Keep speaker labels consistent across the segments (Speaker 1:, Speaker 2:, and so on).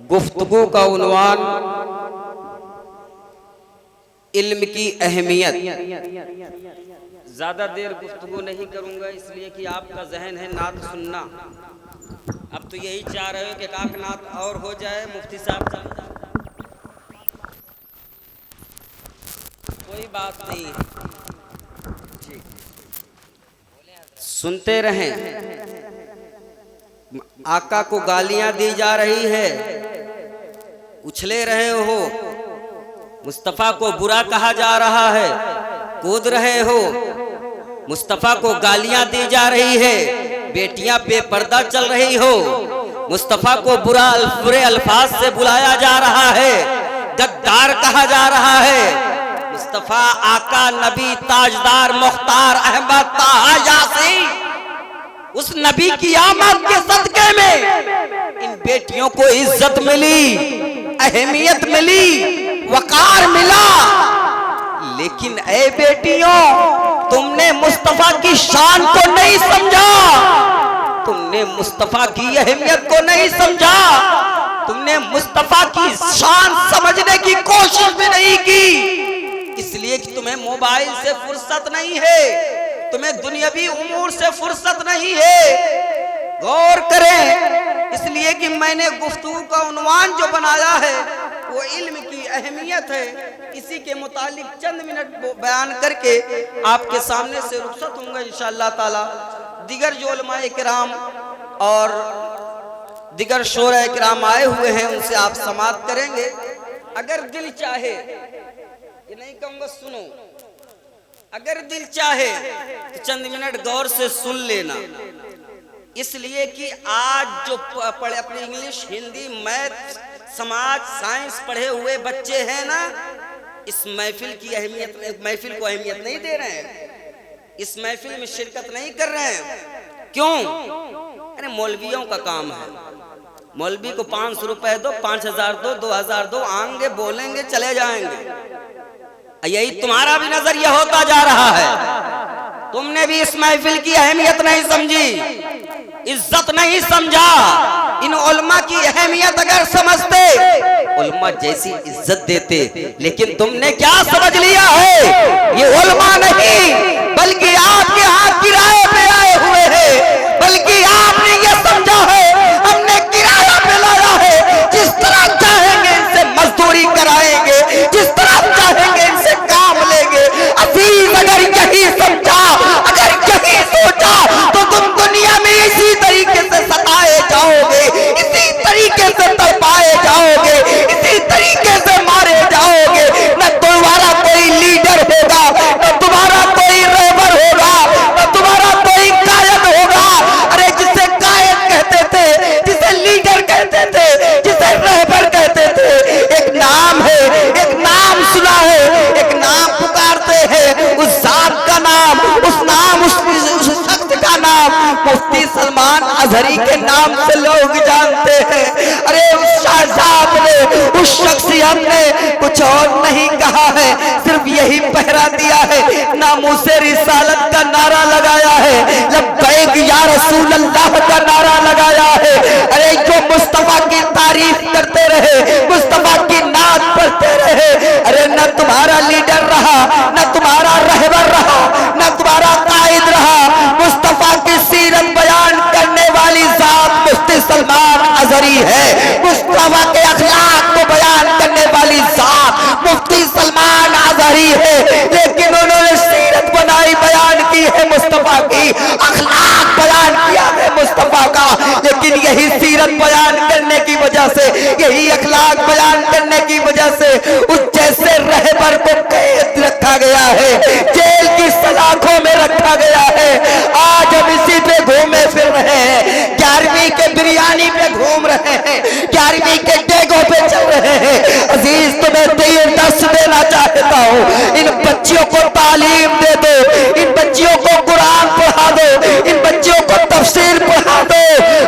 Speaker 1: गुफ्तगू का उन्वान इल्म की अहमियत। ज्यादा देर गुफ्तगू नहीं करूंगा इसलिए कि आपका जहन है नात सुनना। अब तो यही चाह रहे हो कि एक नात और हो जाए, मुफ्ती साहब चले जाए, कोई बात नहीं, सुनते रहें। आका को गालियां दी जा रही है, उछले रहे हो, मुस्तफ़ा को बुरा कहा जा रहा है, कूद रहे हो, मुस्तफ़ा को गालियां दी जा रही है, बेटियां बेपर्दा चल रही हो, मुस्तफ़ा को बुरे अल्फाज से बुलाया जा रहा है, गद्दार कहा जा रहा है। मुस्तफ़ा आका नबी ताजदार मुख्तार अहमद ताहा यासीन, उस नबी की आमद के सदके में इन बेटियों को इज्जत मिली, अहमियत मिली, वकार मिला। लेकिन ऐ बेटियों, तुमने मुस्तफ़ा की शान को नहीं समझा, तुमने मुस्तफ़ा की अहमियत को नहीं समझा, तुमने मुस्तफ़ा की शान समझने की कोशिश भी नहीं की, इसलिए कि तुम्हें मोबाइल से फुर्सत नहीं है, तुम्हें दुनियावी उमूर से फुर्सत नहीं है। गौर करें, इसलिए कि मैंने गुफ्तगू का उन्वान जो बनाया है वो इल्म की अहमियत है। इसी के मुतालिक चंद मिनट बयान करके आपके सामने से रुखसत होंगे इंशाअल्लाह ताला। दिगर जो उलमाए किराम और दिगर शोरा किराम आए हुए हैं उनसे आप समाअत करेंगे। अगर दिल चाहे, ये नहीं कहूँगा सुनो, अगर दिल चाहे तो चंद मिनट गौर से सुन लेना, इसलिए कि आज जो पढ़े अपने इंग्लिश, हिंदी, मैथ, समाज, साइंस पढ़े हुए बच्चे हैं ना, इस महफिल की अहमियत, महफिल को अहमियत नहीं दे रहे हैं, इस महफिल में शिरकत नहीं कर रहे हैं। क्यों? अरे मौलवियों का काम है, मौलवी को 500 रुपए दो, 5000 दो, 2000 दो, आएंगे बोलेंगे चले जाएंगे। यही तुम्हारा भी नजरिया होता जा रहा है। तुमने भी इस महफिल की अहमियत नहीं समझी, इज्जत नहीं समझा। इन उलमा की अहमियत अगर समझते, उलमा जैसी इज्जत देते, लेकिन तुमने क्या समझ लिया है, ये उलमा नहीं बल्कि आपके हाथ किराए पे आए हुए हैं, बल्कि आपने ये समझा है हमने किराया पे लाया है, जिस तरह चाहेंगे इनसे मजदूरी कराएंगे, जिस तरह चाहेंगे इनसे काम लेंगे। अजीज अगर यही समझा, अगर यही सोचा तो तुम दुनिया में इसी तरीके से सताए जाओगे, इसी तरीके से तड़पाए जाओगे, इसी तरीके से मारे जाओगे। न तुम्हारा कोई लीडर होगा, न तुम्हारा कोई रहबर होगा, न तुम्हारा कोई कायद होगा। अरे जिसे कायद कहते थे, जिसे लीडर कहते थे, जिसे रहबर कहते थे, एक नाम है, एक नाम सुना है, एक नाम पुकारते हैं, उस जात का नाम, उस नाम, उस शख्स का नाम मुफ्ती सलमान अजहरी के नाम से लोग जानते हैं। अरे उस शाहजाद ने, उस शख्सियत ने कुछ और नहीं कहा है, सिर्फ यही पहरा दिया है, नामूसे रिसालत का नारा लगाया है, लब्बैक या रसूल अल्लाह का नारा लगाया है। अरे जो मुस्तफा की तारीफ करते रहे, मुस्तफा की नात पढ़ते रहे, अरे न तुम्हारा लीडर रहा, न तुम्हारा रहबर रहा, न तुम्हारा कायद रहा, मुस्तफा की सीरत बयान करने वाली जात मुफ्ती सलमान अजहरी है, मुस्तफा के अखलाक को बयान करने वाली जात मुफ्ती सलमान अजहरी है। लेकिन उन्होंने सीरत बनाई, बयान की है मुस्तफा की, अखलाक बयान किया है मुस्तफा का। लेकिन यही सीरत बयान करने की वजह से, यही अखलाक बयान करने की वजह से उस जैसे रहबर को कैद रखा गया है, जेल की सलाखों में रखा गया है। आज हम इसी पे घूमे फिर रहे हैं, 11वीं के बिरयानी पे घूम रहे हैं, 11वीं के डेगों पे चल रहे हैं। अजीज तुम्हें दिल दस देना चाहता हूँ, इन बच्चियों को तालीम दे दो, इन बच्चियों को कुरान पढ़ा दो, इन बच्चियों को तफसीर पढ़ा दो।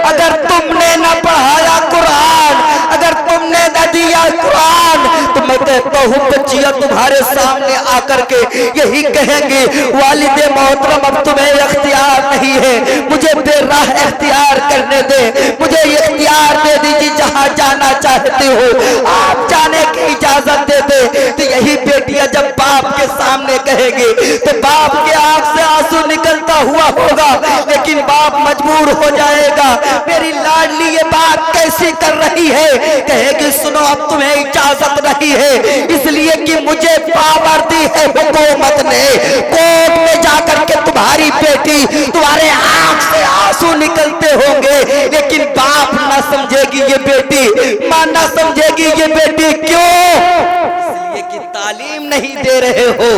Speaker 1: अगर तुमने न पढ़ाया कुरान, अगर तुमने न दिया कुरान, तो
Speaker 2: मैं कहता हूँ बच्चियां तुम्हारे सामने आकर के यही कहेंगे, वालिद मोहतरम अब तुम्हें इख्तियार नहीं है, मुझे बेराह इख्तियार करने दे, मुझे इख्तियार दे दीजिए, जहाँ जाना चाहते हो आप जाने की इजाजत दे दे। तो यही बेटियां जब बाप के सामने कहेंगे तो बाप के आंख से आंसू निकलता हुआ होगा, लेकिन बाप मजबूर हो जाएगा। मेरी लाडली ये बात कैसी कर रही है? कहेगी सुनो अब तुम्हें इजाजत नहीं है, इसलिए कि मुझे पावर दी है हुकूमत ने, कोर्ट में जाकर के तुम्हारी बेटी, तुम्हारे आंख से आंसू निकलते होंगे, लेकिन बाप ना समझेगी ये बेटी, मां ना समझेगी ये बेटी। क्यों? इसलिए कि तालीम नहीं दे रहे हो,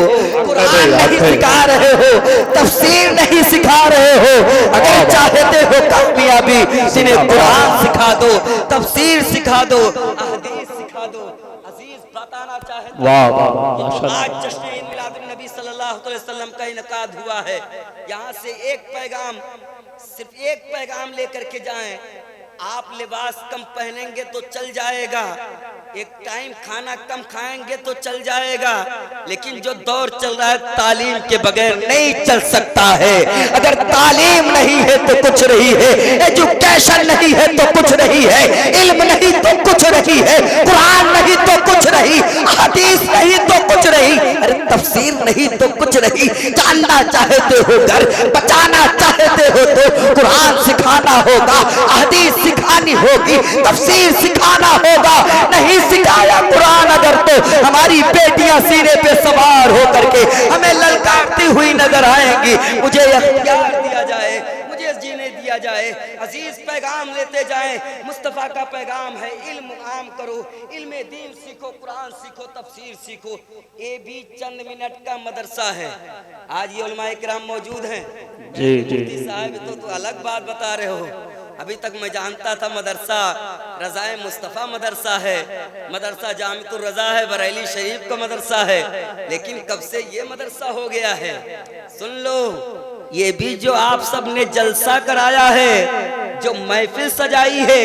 Speaker 2: कुरान नहीं सिखा रहे हो, तफसीर नहीं सिखा रहे हो। अगर चाहते हो कामयाबी, जिन्हें कुरान सिखा दो, तफसीर सिखा दो, हदीस सिखा दो। अजीज बताना चाहते हैं आज जश्न ईद मिलाद नबी सल्लल्लाहु अलैहि वसल्लम का इनकाद हुआ है। यहाँ से एक पैगाम, सिर्फ एक पैगाम लेकर के जाएं। आप लिबास कम पहनेंगे तो चल जाएगा, एक टाइम खाना कम खाएंगे तो चल जाएगा, लेकिन जो दौर चल रहा है तालीम के बगैर नहीं चल सकता है। अगर तालीम नहीं है तो कुछ नहीं है, एजुकेशन नहीं है तो कुछ नहीं है, इल्म नहीं तो कुछ नहीं है, कुरान नहीं तो कुछ नहीं, हदीस नहीं तो कुछ नहीं, अरे तफसीर नहीं तो कुछ नहीं। जानना चाहते हो घर, बचाना चाहते हो तो कुरान सिखाना होगा, हदीस सिखानी होगी, तफसीर सिखाना होगा। नहीं सिखाया कुरान अगर तो हमारी बेटियां सीने पे सवार होकर के हमें ललकारती हुई नजर आएंगी। मुझे इख्तियार दिया जाए, मुझे जीने दिया जाए। अजीज पैगाम लेते जाएं, मुस्तफ़ा का पैगाम है इल्म आम करो, इल्म दीन सीखो, कुरान सीखो, तफसीर सीखो। ये भी चंद मिनट का मदरसा है। आज ये उलमाए किराम मौजूद हैं। जी जी साहब तो अलग बात बता रहे हो। अभी तक मैं जानता था मदरसा रज़ाए मुस्तफ़ा मदरसा है, मदरसा जामितुर रज़ा है, बरेली शरीफ का मदरसा है, लेकिन कब से ये मदरसा हो गया है? सुन लो, ये भी जो आप सब ने जलसा कराया है, जो महफिल सजाई है,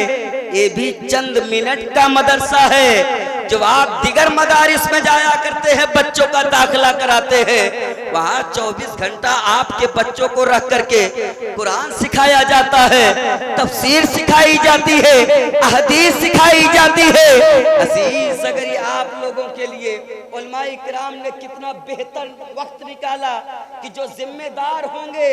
Speaker 2: ये भी चंद मिनट का मदरसा है। जो आप दिगर मदारिस में जाया करते हैं, बच्चों का दाखिला कराते हैं, वहाँ 24 घंटा आपके बच्चों को रख करके कुरान सिखाया जाता है, तफसीर सिखाई जाती है, हदीस सिखाई जाती है। अजीज अगर ये आप लोगों के लिए उलमाए किराम ने कितना बेहतर वक्त निकाला कि जो जिम्मेदार होंगे,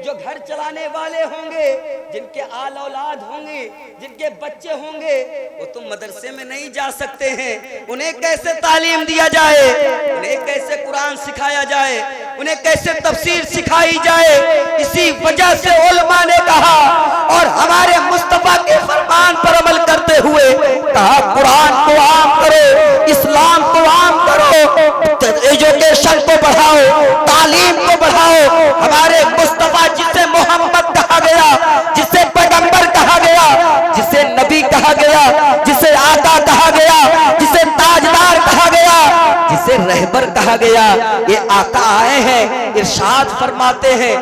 Speaker 2: जो घर चलाने वाले होंगे, जिनके आल औलाद होंगे, जिनके बच्चे होंगे, वो तो मदरसे में नहीं जा सकते हैं। उन्हें कैसे तालीम दिया जाए, उन्हें कैसे कुरान सिखाया जाए, उन्हें कैसे तफसीर सिखाई जाए? इसी वजह से उलमा ने कहा और हमारे मुस्तफा के फरमान पर अमल करते हुए कहा कुरान को आम करो, इस्लाम को आम करो, एजुकेशन को बढ़ाओ, तालीम को बढ़ाओ। हमारे मुस्तफा जिसे मोहम्मद कहा गया, जिसे पैगंबर कहा गया, जिसे नबी कहा गया, जिसे आका कहा गया, जिसे ताजदार कहा गया, जिसे रहबर कहा गया, ये आका आए हैं, इरशाद फरमाते हैं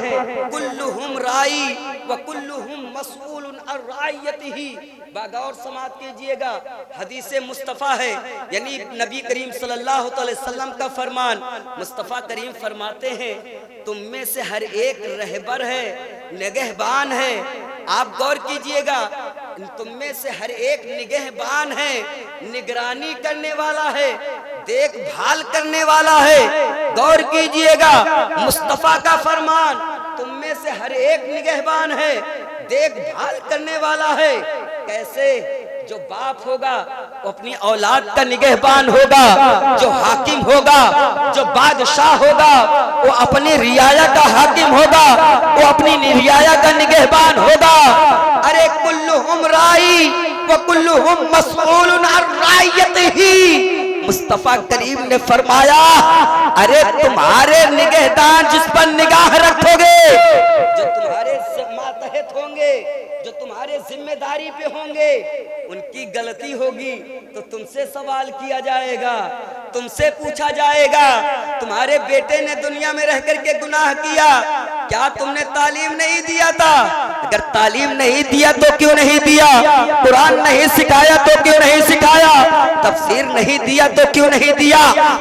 Speaker 2: कुल्लुहुम राई व कुल्लुहुम मसऊलुन अन राइयतिही। बागौर समात कीजिएगा, हदीसे मुस्तफ़ा है, यानी नबी करीम सल्लल्लाहु अलैहि वसल्लम का फरमान। मुस्तफ़ा करीम फरमाते हैं तुम में से हर एक रहबर है, निगहबान है। आप गौर कीजिएगा, तुम में से हर एक निगहबान है, निगरानी करने वाला है, देखभाल करने वाला है। गौर कीजिएगा, मुस्तफ़ा का फरमान, तुम में से हर एक निगहबान है, देखभाल करने वाला है। कैसे? जो बाप होगा वो अपनी औलाद का निगहबान होगा, जो हाकिम होगा, जो बादशाह होगा, वो अपनी रियाया का हाकिम होगा, वो अपनी रियाया का निगहबान होगा। अरे कुल्लुहुम राई व कुल्लुहुम मसऊलुन अन राइयतिही। मुस्तफा करीम ने फरमाया अरे तुम्हारे निगहदान जिस पर निगाह रखोगे, जो तुम्हारे मातहत होंगे, जो तुम्हारे जिम्मेदारी पे होंगे, उनकी गलती होगी तो तुमसे सवाल किया जाएगा, तुमसे पूछा जाएगा। तुम्हारे बेटे ने दुनिया में रह करके गुनाह किया, क्या तुमने तालीम नहीं दिया था? अगर तालीम नहीं दिया तो क्यों नहीं दिया? कुरान नहीं सिखाया तो क्यों नहीं सिखाया? तफसीर तफसीर नहीं दिया तो क्यों नहीं दिया?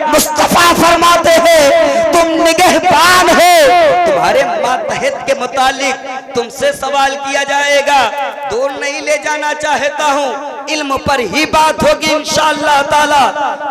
Speaker 2: मुस्तफा फरमाते हैं तुम निगहबान हो, तुम्हारे मातहत के मुतालिक तुमसे सवाल किया जाएगा। दूर नहीं ले जाना चाहता हूँ, इल्म पर ही बात होगी इंशाअल्लाह ताला।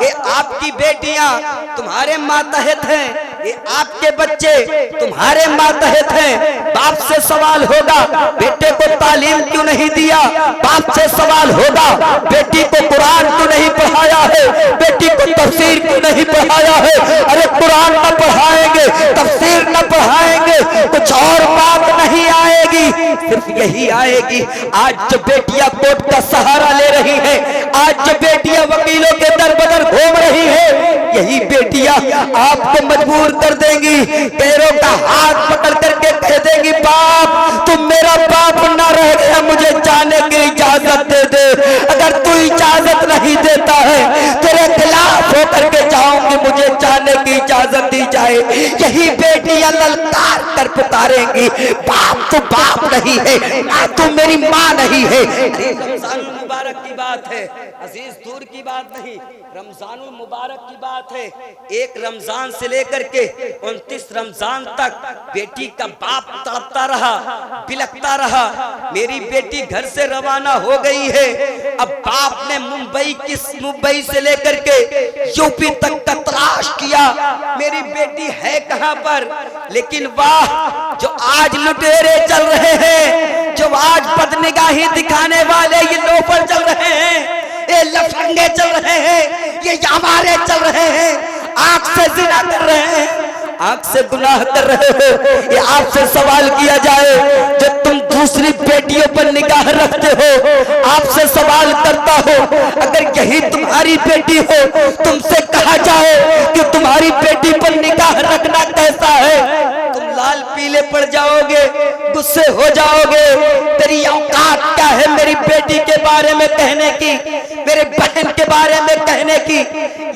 Speaker 2: ये आपकी बेटियां तुम्हारे मातहत हैं, ये आपके बच्चे तुम्हारे मातहत हैं। बाप से सवाल होगा बेटे को तालीम क्यों नहीं दिया, बाप से सवाल होगा बेटी को कुरान क्यों नहीं पढ़ाया है, बेटी को तफसीर क्यों नहीं पढ़ाया है। अरे कुरान न पढ़ाएंगे, तफसीर न पढ़ाएंगे, कुछ और बात नहीं आएगी, सिर्फ यही आएगी। आज जो बेटियां कोर्ट का सहारा ले रही हैं, आज जो बेटियां वकीलों के दर बदर घूम रही हैं, यही बेटियां आपको मजबूर कर देंगी, पैरों का हाथ पकड़ करके कह देंगी बाप तुम मेरा बाप ना रह गया, मुझे जाने की इजाजत दे दे। अगर तू इजाजत नहीं देता है तेरे खिलाफ होकर के जाऊंगी, मुझे जाने की इजाजत दी जाए। यही बेटियां ललकार कर पुकारेंगी बाप तो बाप नहीं है, माँ तो मेरी माँ नहीं है।
Speaker 1: रमजान मुबारक की बात है अजीज, दूर की बात नहीं, रमजान मुबारक की बात है। एक रमजान से लेकर के 29 रमजान तक बेटी का बाप तड़पता रहा, बिलखता रहा। मेरी बेटी घर से रवाना हो गई है, अब बाप ने मुंबई से लेकर के यूपी तक का तलाश किया, मेरी बेटी है कहां पर। लेकिन वाह जो आज लुटेरे चल रहे हैं, जो आज बदनिगाही दिखाने वाले ये लोफर चल रहे हैं, ये लफंगे चल रहे हैं, ये हमारे चल रहे हैं, आंख से जिना कर रहे हैं, आंख से गुनाह कर रहे हो। ये आपसे सवाल किया जाए जो तुम दूसरी बेटियों पर निगाह रखते हो, आपसे सवाल करता हो अगर यही तुम्हारी बेटी हो, तुमसे कहा जाए कि तुम्हारी बेटी पर निगाह रखना कैसा है, तुम लाल पीले पड़ जाओगे, गुस्से हो जाओगे। तेरी औकात क्या है मेरी बेटी के बारे में कहने की, मेरे बहन के बारे में कहने की।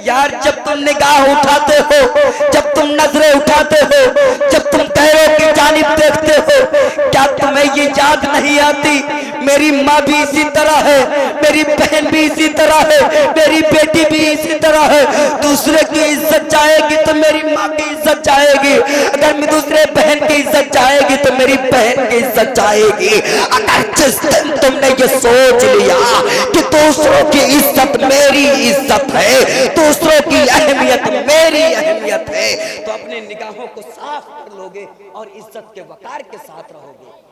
Speaker 1: यार जब तुम निगाह उठाते हो, जब तुम नजरें उठाते हो, जब तुम पैरों की जानिब देखते हो, क्या तुम्हें ये याद नहीं आती मेरी माँ भी इसी तरह है, मेरी बहन भी इसी तरह है, मेरी बेटी भी इसी तरह है। दूसरे की इज्जत जाएगी तो मेरी माँ की इज्जत जाएगी, अगर मैं दूसरे बहन की इज्जत जाएगी तो मेरी बहन की इज्जत जाएगी। अगर जिस दिन तुमने ये सोच लिया कि दूसरों की इज्जत मेरी इज्जत है, दूसरों की अहमियत मेरी अहमियत है, तो अपनी निगाहों को साफ कर लोगे और इज्जत के वकार के साथ रहोगे।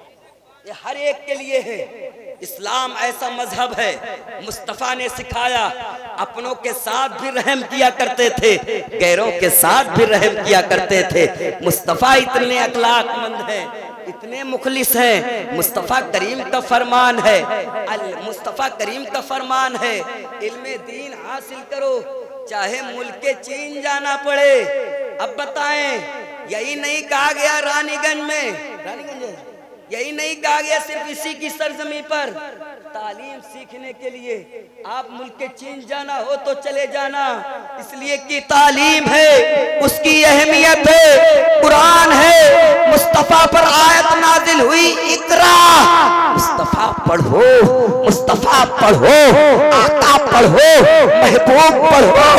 Speaker 1: ये हर एक के लिए है। इस्लाम ऐसा मजहब है, मुस्तफा ने सिखाया, अपनों के साथ भी रहम किया करते थे, गैरों के साथ भी रहम किया करते थे। मुस्तफा इतने अखलाकमंद हैं, इतने मुखलिस हैं। मुस्तफा करीम का फरमान है, मुस्तफा करीम का फरमान है, इल्मे दीन हासिल करो चाहे मुल्क चीन जाना पड़े। अब बताएं, यही नहीं कहा गया रानीगंज में, यही नहीं कहा गया सिर्फ इसी की सरजमी पर, तालीम सीखने के लिए आप मुल्क चीन जाना हो तो चले जाना, इसलिए कि तालीम है, उसकी अहमियत है, कुरान है। मुस्तफा पर आयत नाजिल हुई, इकरा, मुस्तफा पढ़ो, मुस्तफा पढ़ो, आका पढ़ो, महबूब पढ़ो,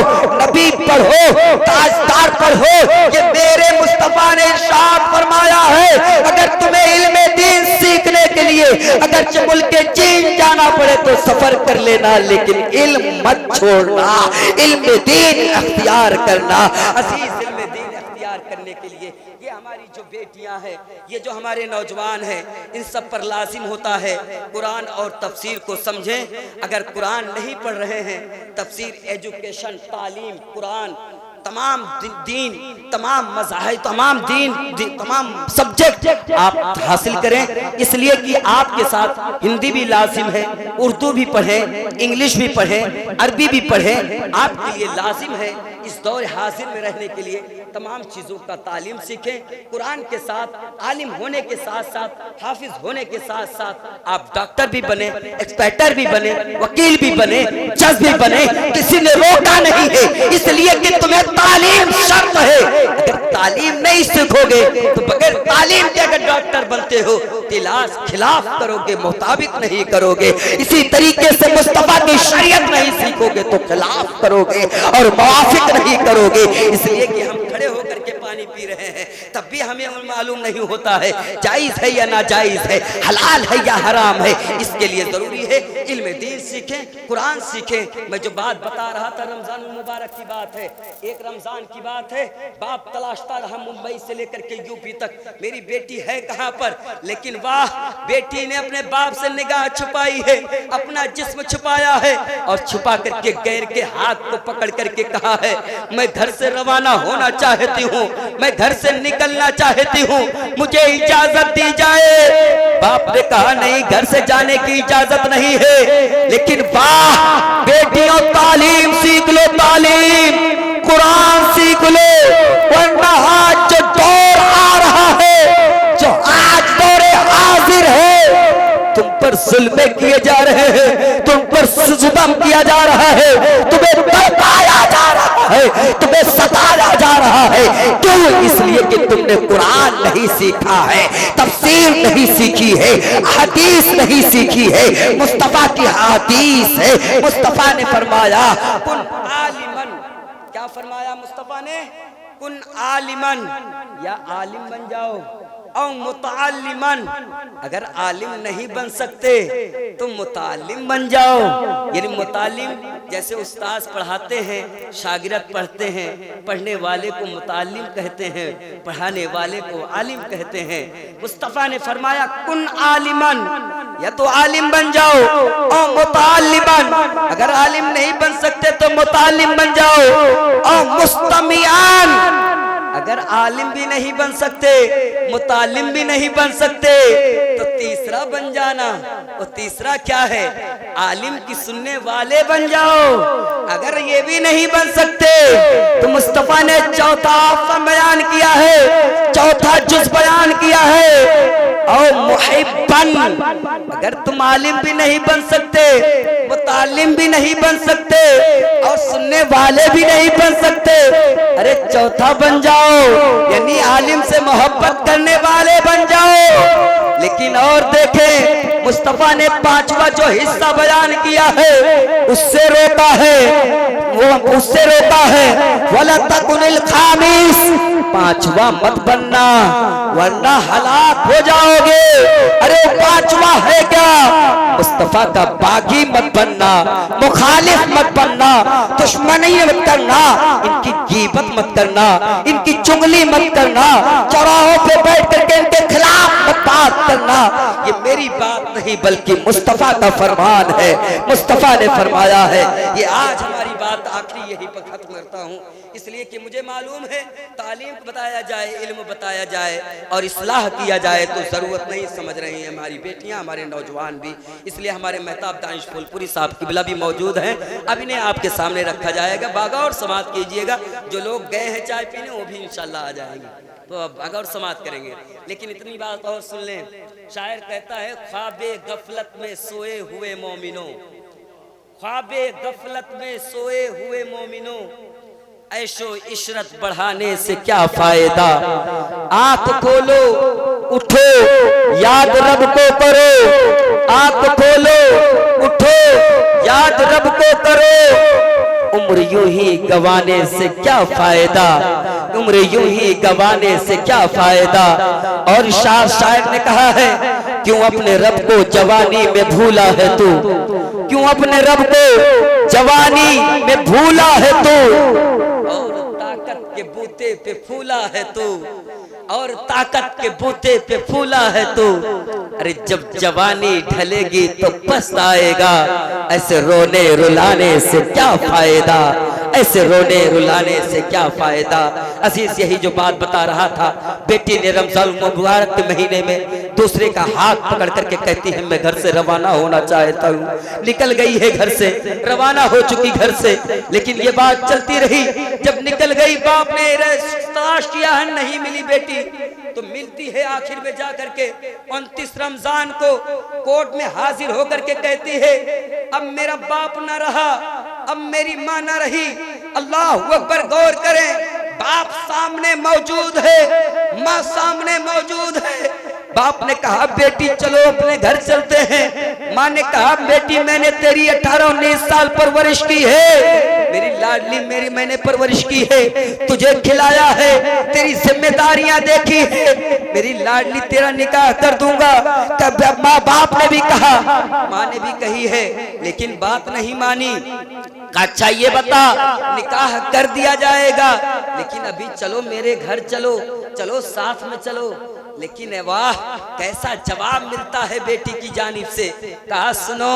Speaker 1: नबी पढ़ो, ताजदार पढ़ो। ये मेरे मुस्तफा ने इरशाद फरमाया है, अगर तुम्हें इल्मे दीन सीखने के लिए अगर मुल्क चीन जाना पड़े तो सफर कर लेना, लेकिन इल्म मत छोड़ना, इल्म दीन अख्तियार करना। अजीज इल्म दीन अख्तियार करने के लिए ये हमारी जो बेटियां हैं, ये जो हमारे नौजवान हैं, इन सब पर लाजिम होता है कुरान और तफसीर को समझें। अगर कुरान नहीं पढ़ रहे हैं, तफसीर, एजुकेशन, तालीम, कुरान, तमाम दीन, तमाम मज़ाहिब, तमाम तमाम सब्जेक्ट आप हासिल करें, इसलिए कि आपके साथ हिंदी भी लाजिम है, उर्दू भी पढ़ें, इंग्लिश भी पढ़ें, अरबी भी पढ़ें, आपके लिए लाजिम है। इस दौर हाजिर में रहने के लिए तमाम चीज़ों का तालीम सीखें। कुरान के साथ आलिम होने के साथ साथ, हाफिज होने के साथ साथ आप डॉक्टर भी बने, एक्सपर्टर भी बने, वकील भी बने, जज भी बने। किसी ने रोका नहीं है, इसलिए कि तुम्हें
Speaker 2: तालीम शर्त है। अगर तालीम नहीं सीखोगे तो बगैर तालीम के अगर डॉक्टर बनते हो तिलास खिलाफ करोगे, मुताबिक नहीं करोगे। इसी तरीके से मुस्तफा की शरीयत नहीं सीखोगे तो खिलाफ करोगे और मुवाफिक नहीं करोगे। इसलिए कि हम खड़े होकर के पानी पी रहे हैं तब भी हमें मालूम नहीं होता है जायज है या नाजायज है, हलाल है या हराम है। इसके लिए जरूरी है इल्म दीन सीखें, कुरान सीखें। मैं जो बात बता रहा था रमजान मुबारक की बात है। एक रमजान की बात है, बाप तलाशता रहा मुंबई से लेकर के यूपी तक, मेरी बेटी है कहां पर। लेकिन वाह, बेटी ने अपने बाप से निगाह छुपाई है, अपना जिस्म छुपाया है और छुपा करके गैर के हाथ को पकड़ करके कहा है मैं घर से रवाना होना चाहती हूँ, मैं घर से निकलना चाहती हूँ, मुझे इजाजत दी जाए। बाप ने कहा नहीं, घर से जाने की इजाजत नहीं है। लेकिन वाह बेटियों, तालीम सीख लो, तालीम कुरान सीख लो, वरना आज जो दौर आ रहा है, जो आज दौरे हाजिर है, तुम पर जुल्मे किए जा रहे हैं, तुम पर सितम किया जा रहा है, तुम्हें दबाया जा रहा है, तुम्हें सताया जा रहा है। क्यों? इसलिए कि तुमने कुरान नहीं सीखा है, तफसीर नहीं सीखी है, हदीस नहीं सीखी है। मुस्तफा की हदीस है। मुस्तफा ने फरमाया कुन आलिमन, क्या फरमाया मुस्तफा ने? कुन आलिमन, या आलिम बन जाओ और मुतालिमन, अगर आलिम नहीं बन सकते तो मुतालिम बन जाओ। यानी मुतालिम जैसे उस्ताद पढ़ाते हैं, शागिर्द पढ़ते हैं, पढ़ने वाले को मुतालिम कहते हैं, पढ़ाने वाले को आलिम कहते हैं। मुस्तफा ने फरमाया कुन आलिमन, या तो आलिम बन जाओ और मुतालिमन, अगर आलिम नहीं बन सकते तो मुतालिम बन जाओ और मुस्तमियान, अगर आलिम भी नहीं बन सकते, मुतालिम भी नहीं बन सकते तो तीसरा बन जाना। और तीसरा क्या है? आलिम की सुनने वाले बन जाओ। अगर ये भी नहीं बन सकते तो मुस्तफा ने चौथा बयान किया है, चौथा जुज बयान किया है और मुहिब्बन, अगर तुम आलिम भी नहीं बन सकते, मुतालिम भी नहीं बन सकते और सुनने वाले भी नहीं बन सकते, अरे चौथा बन जाओ, यानी आलिम से मोहब्बत करने वाले बन जाओ। लेकिन और देखें, मुस्तफा ने पांचवा जो हिस्सा बयान किया है उससे रोका है, वो उससे रोका है वला तकुनिल खामिस, पांचवा मत बनना वरना हलाक हो जाओगे। अरे पांचवा है क्या? मुस्तफा का बागी मत बनना, मुखालिफ मत बनना, दुश्मनी मत करना, इनकी गीबत मत करना, इनकी चुगली मत करना, चौराहों पे बैठ करके इनके खिलाफ मत बात करना। ये मेरी बात नहीं बल्कि मुस्तफा का फरमान है। मुस्तफा ने फरमाया है। ये आज हमारी बात आखिरी यही पर खत्म करता हूँ, इसलिए कि मुझे मालूम है तालीम बताया जाए, इल्म बताया जाए और इस्लाह किया जाए तो जरूरत नहीं समझ रही है हमारी बेटियां, हमारे नौजवान भी। इसलिए हमारे मेहताब दानिश फूलपुरी साहब किबला भी मौजूद हैं, अब इन्हें आपके सामने रखा जाएगा। बागा और समात कीजिएगा, जो लोग गए हैं चाय पीने वो भी इंशाल्लाह आ जाएंगे, तो अब बागा और समात करेंगे। लेकिन इतनी बात और सुन लें, शायर कहता है ख्वाबे गफलत में सोए हुए मोमिनो, ख्वाबे गफलत में सोए हुए मोमिनो, ऐशो इशरत बढ़ाने से क्या फायदा। आंख खोलो उठो याद रब को करो, आंख खोलो उठो याद रब को करो, उम्र यूं ही गवाने से क्या फायदा, उम्र यूं ही गवाने से क्या फायदा। और शायर ने कहा है क्यों अपने रब को जवानी में भूला है तू, क्यों अपने रब को जवानी में भूला है तू, और ताकत के बूते पे फूला है तू, और ताकत के बूते पे फूला है तू। अरे जब जवानी ढलेगी तो पछताएगा, ऐसे रोने रुलाने से क्या फायदा, ऐसे रोने रुलाने से क्या फायदा। अजीज यही जो बात बता रहा था, बेटी ने रमजान मुबारक के महीने में दूसरे का हाथ पकड़ करके कहती है मैं घर से रवाना होना चाहता हूँ। निकल गई है घर से, रवाना हो चुकी घर से, लेकिन ये बात चलती रही। जब निकल गई बाप ने तलाश किया है, नहीं मिली बेटी, तो मिलती है आखिर में जा करके 29 रमजान को कोर्ट में हाजिर होकर के कहती है अब मेरा बाप न रहा, अब मेरी माँ न रही,
Speaker 1: अल्लाह अकबर, गौर करें, बाप सामने मौजूद है, माँ सामने मौजूद है। बाप ने कहा बेटी चलो अपने घर चलते हैं। माँ ने कहा बेटी मैंने तेरी 18-19 साल परवरिश की है, मेरी लाडली मेरी मैंने परवरिश की है, तुझे खिलाया है, तेरी जिम्मेदारियां देखी है, मेरी लाडली तेरा निकाह कर दूंगा। तब माँ बाप ने भी कहा, माँ ने भी कही है, लेकिन बात नहीं मानी। अच्छा ये बता, निकाह कर दिया जाएगा, लेकिन अभी चलो मेरे घर चलो, चलो साथ में चलो। लेकिन वाह कैसा जवाब मिलता है बेटी की जानिब से। कहा सुनो,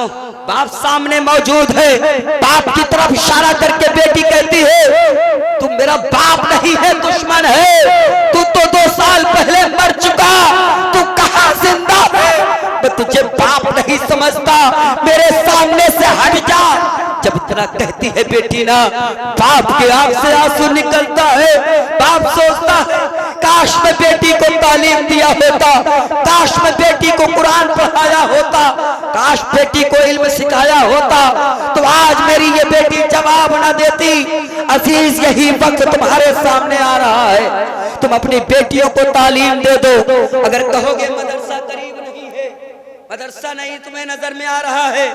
Speaker 1: बाप सामने मौजूद है, बाप की तरफ इशारा करके बेटी कहती है तू मेरा बाप नहीं है, दुश्मन है, तू तो 2 साल पहले मर चुका, तू कहां जिंदा है, मैं तुझे बाप नहीं समझता, मेरे सामने से हट जा। जब इतना कहती है बेटी ना, बाप के आंख से आंसू निकलता है। बाप सोचता है काश मैं बेटी को तालीम दिया होता, काश मैं बेटी को कुरान पढ़ाया होता, काश बेटी को इल्म सिखाया होता, तो आज मेरी ये बेटी जवाब ना देती। अजीज यही वक्त तुम्हारे सामने आ रहा है, तुम अपनी बेटियों को तालीम दे दो। अगर कहोगे मदरसा करीब नहीं है, मदरसा नहीं तुम्हें नजर में आ रहा है,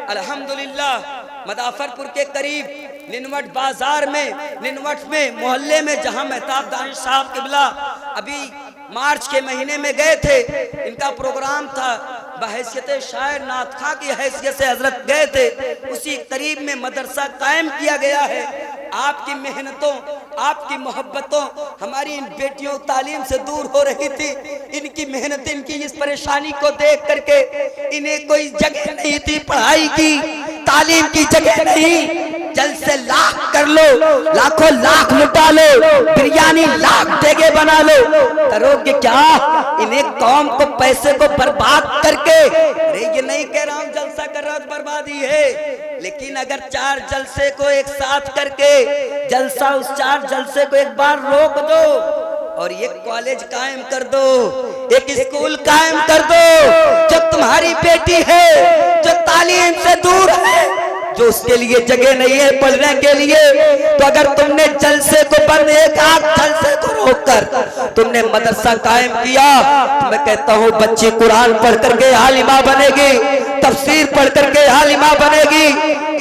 Speaker 1: अल्हम्दुलिल्लाह मदाफरपुर के करीब निनवट बाजार में, निनवट में मोहल्ले में जहां मेहताब दानिश साहब किबला अभी मार्च के महीने में गए थे, इनका प्रोग्राम था, बहैसियत शायर नात खां की हैसियत से हजरत गए थे, उसी करीब में मदरसा कायम किया गया है। आपकी मेहनतों, आपकी मोहब्बतों, हमारी इन बेटियों तालीम से दूर हो रही थी। इनकी मेहनत, इनकी इस परेशानी को देख करके इन्हें कोई जगह नहीं थी पढ़ाई की, तालीम की जगह नहीं। जल्द से लाख कर लो, लाखों लाख लुटा लो, बिरयानी लाख देगे बना लो, करोगे क्या? इन्हें कौम को पैसे को बर्बाद करके, अरे ये नहीं कह रहा हूं जलसा कर रहा बर्बादी है, लेकिन अगर 4 जलसे को एक साथ करके जलसा, उस 4 जलसे को एक बार रोक दो और एक कॉलेज कायम कर दो, एक स्कूल कायम कर दो, जो तुम्हारी बेटी है, जो तालीम से दूर है, जो उसके लिए जगह नहीं है पढ़ने के लिए, तो अगर तुमने जलसे को बंद, एक आध जलसे को रोककर तुमने मदरसा कायम किया, तो मैं कहता हूँ बच्ची कुरान पढ़ करके आलिमा बनेगी, तफसीर पढ़ करके आलिमा बनेगी।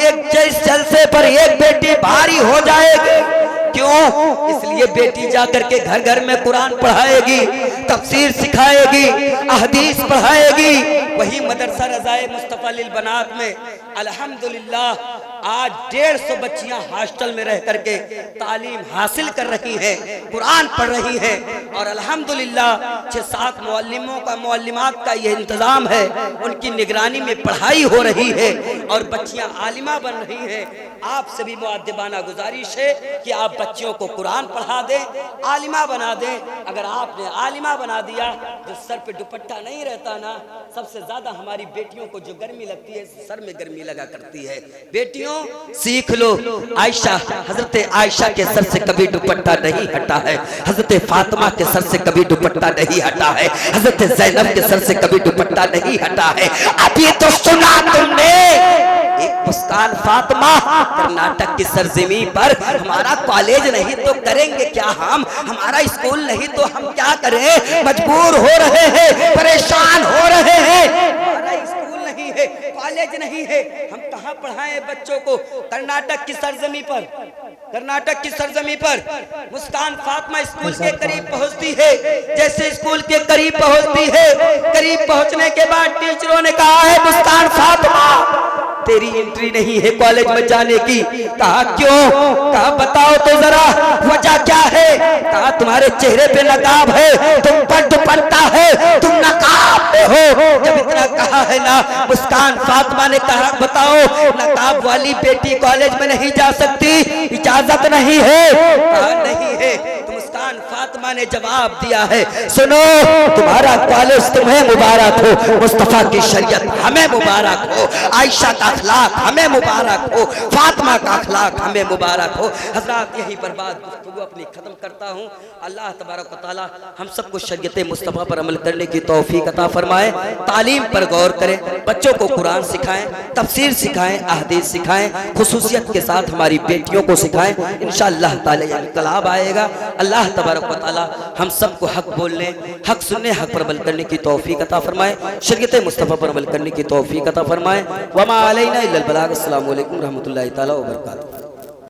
Speaker 1: एक जलसे पर एक बेटी भारी हो जाएगी, क्यों? इसलिए बेटी जाकर के घर घर में कुरान पढ़ाएगी, तफसीर सिखाएगी, अहदीस पढ़ाएगी। वही मदरसा रज़ाए मुस्तफ़ा लिल बनात में अल्हम्दुलिल्लाह आज 150 बच्चियां हॉस्टल में रह करके तालीम हासिल कर रही हैं, कुरान पढ़ रही हैं, और अल्हम्दुलिल्लाह 6-7 मुअल्लिमों का, मुअल्लिमात का ये इंतजाम है, उनकी निगरानी में पढ़ाई हो रही है और बच्चियां आलिमा बन रही हैं। आप सभी मुअद्दिबाना गुजारिश है कि आप बच्चियों को कुरान पढ़ा दें, आलिमा बना दें। अगर आपने आलिमा बना दिया, जो सर पे दुपट्टा नहीं रहता ना, सबसे ज्यादा हमारी बेटियों को जो गर्मी लगती है, सर में गर्मी लगा करती है। बेटियों सीख लो, आयशा, हजरत आयशा के सर से कभी दुपट्टा नहीं हटा है, हजरत फातिमा के सर से कभी दुपट्टा नहीं हटा है, हजरत ज़ैनब के सर से कभी दुपट्टा नहीं हटा है। अभी तो सुना तुमने, एक मुस्कान फातिमा, कर्नाटक की सरजमीन पर हमारा कॉलेज नहीं तो करेंगे क्या हम, हमारा स्कूल नहीं तो हम क्या करें, मजबूर हो रहे हैं, परेशान हो रहे हैं, हमारा स्कूल नहीं है, कॉलेज नहीं है, हम कहाँ पढ़ाएं बच्चों को। कर्नाटक की सरजमीन पर, कर्नाटक की सरजमीन पर मुस्कान फातिमा स्कूल के करीब पहुंचती है। जैसे स्कूल के करीब पहुंचती है, करीब पहुंचने के बाद टीचरों ने कहा है मुस्कान फातिमा तेरी एंट्री नहीं है कॉलेज में जाने की। कहा क्यों? कहा बताओ तो जरा वजह क्या है? कहा तुम्हारे चेहरे पे नकाब है, तुम पर दुपट्टा है, तुम नकाब में हो। जब इतना कहा है ना, मुस्कान फातिमा ने कहा बताओ नकाब वाली बेटी कॉलेज में नहीं जा सकती, इजाजत नहीं है। कहा नहीं है। तो मुस्कान फातिमा फातिमा ने जवाब दिया है,
Speaker 2: सुनो, तुम्हारा कॉलेज तुम्हें मुबारक हो, मुस्तफा की शरीयत हमें मुबारक हो, आयशा का अखलाक हमें मुबारक हो, फातिमा का अखलाक हमें मुबारक हो।
Speaker 1: हजरात यही बर्बाद गुफ्तगू अपनी खत्म करता हूँ। अल्लाह तबारक व तआला हम सबको शरीयत मुस्तफ़ा पर अमल करने की तौफीक अता फरमाए। तालीम पर गौर करें, बच्चों को कुरान सिखाएं, तफसीर सिखाएं, अहदीस सिखाएं, खुसूसियत के साथ हमारी बेटियों को सिखाएं। इंशाअल्लाह ताला ये इनकलाब आएगा। अल्लाह तबारक व तआला हम सबको हक बोलने, हक सुनने, हक पर अमल करने की तौफीक अता फरमाए। शरीयत मुस्तफ़ा पर अमल करने की तौफीक अता फरमाए। वमा अलैना इल्लल बलाग। अस्सलामु अलैकुम रहमतुल्लाहि ताला व बरकातहू।